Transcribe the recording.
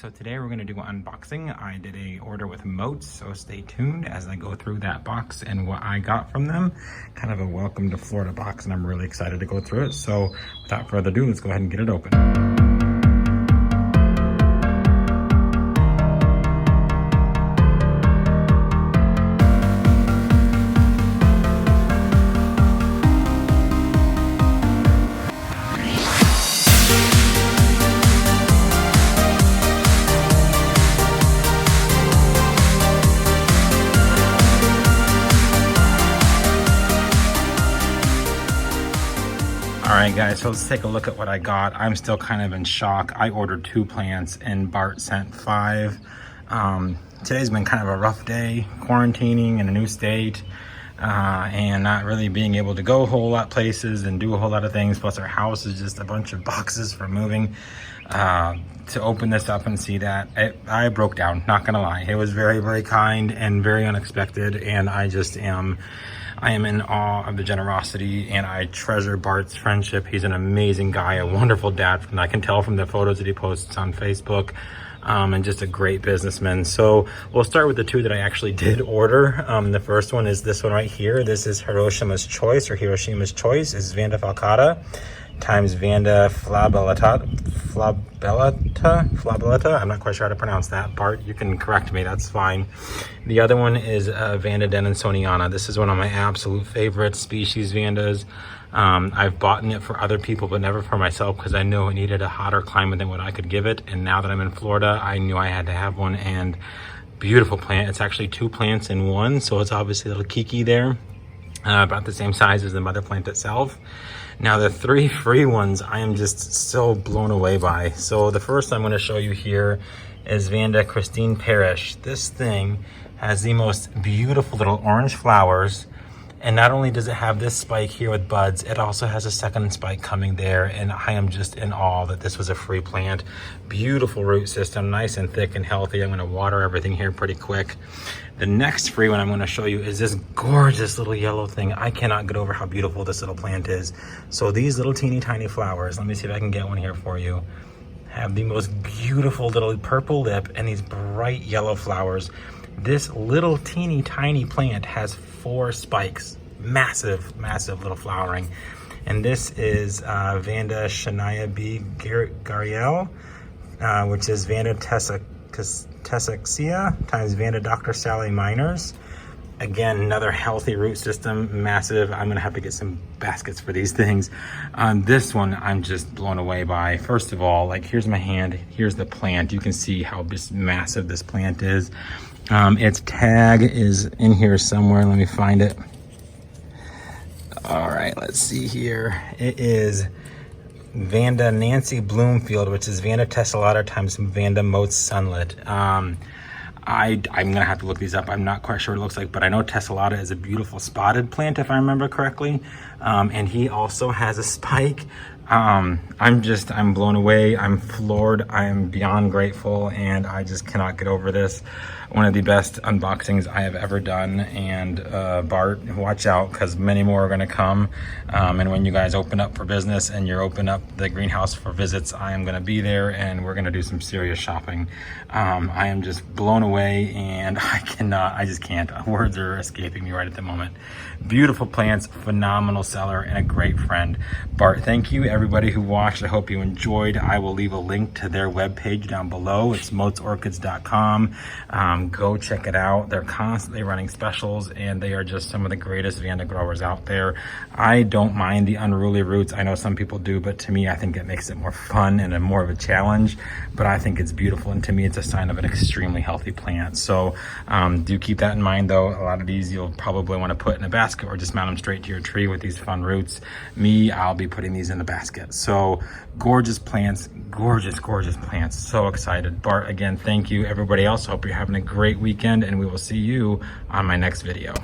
so today we're going to do an unboxing. I did a order with Motes, so stay tuned as I go through that box and what I got from them. Kind of a welcome to Florida box, and I'm really excited to go through it. So without further ado, let's go ahead and get it open. All right, guys, so let's take a look at what I got. I'm still kind of in shock. I ordered 2 plants and Bart sent 5. Today's been kind of a rough day, quarantining in a new state, and not really being able to go a whole lot places and do a whole lot of things. Plus our house is just a bunch of boxes for moving. To open this up and see that, I broke down, not gonna lie. It was very, very kind and very unexpected, and I am in awe of the generosity, and I treasure Bart's friendship. He's an amazing guy, a wonderful dad, and I can tell from the photos that he posts on Facebook, and just a great businessman. So we'll start with the 2 that I actually did order. The first one is this one right here. This is Hiroshima's Choice, or Hiroshima's Choice. Is Vanda falcata times Vanda flabellata. I'm not quite sure how to pronounce that. Bart, you can correct me, that's fine. The other one is Vanda Dennisoniana. This is one of my absolute favorite species Vandas. I've bought it for other people, but never for myself, because I know it needed a hotter climate than what I could give it. And now that I'm in Florida, I knew I had to have one. And beautiful plant. It's actually 2 plants in one, so it's obviously a little kiki there. About the same size as the mother plant itself. Now the 3 free ones I am just so blown away by. So the first I'm going to show you here is Vanda Christine Parrish. This thing has the most beautiful little orange flowers, and not only does it have this spike here with buds, it also has a second spike coming there, and I am just in awe that this was a free plant. Beautiful root system, nice and thick and healthy. I'm going to water everything here pretty quick. The next free one I'm going to show you is this gorgeous little yellow thing. I cannot get over how beautiful this little plant is. So these little teeny tiny flowers, let me see if I can get one here for you, have the most beautiful little purple lip and these bright yellow flowers. This little teeny tiny plant has 4 spikes, massive little flowering. And this is Vanda Shania B. Gariel, which is Vanda Tessexia times Vanda Dr. Sally Miners. Again, another healthy root system, massive. I'm gonna have to get some baskets for these things. This one I'm just blown away by. First of all, like, here's my hand, here's the plant. You can see how just massive this plant is. Its tag is in here somewhere. Let me find it. All right, let's see here. It is Vanda Nancy Bloomfield, which is Vanda tessellata times Vanda Motes Sunlit. I'm gonna have to look these up. I'm not quite sure what it looks like, but I know tessellata is a beautiful spotted plant, if I remember correctly. And he also has a spike. I'm blown away. I'm floored. I am beyond grateful, and I just cannot get over this. One of the best unboxings I have ever done. And Bart, watch out, because many more are going to come. And when you guys open up for business and you're open up the greenhouse for visits, I am going to be there, and we're going to do some serious shopping. I am just blown away, and I just can't. Words are escaping me right at the moment. Beautiful plants, phenomenal seller, and a great friend. Bart, thank you everybody who watched. I hope you enjoyed. I will leave a link to their webpage down below. It's motesorchids.com. Go check it out. They're constantly running specials, and they are just some of the greatest Vanda growers out there. I don't mind the unruly roots. I know some people do, but to me, I think it makes it more fun and more of a challenge. But I think it's beautiful, and to me, it's a sign of an extremely healthy plant. So do keep that in mind, though. A lot of these you'll probably want to put in a basket or just mount them straight to your tree with these fun roots. Me, I'll be putting these in the basket. So gorgeous plants, gorgeous plants. So excited. Bart, again, thank you. Everybody else, hope you're having a great weekend, and we will see you on my next video.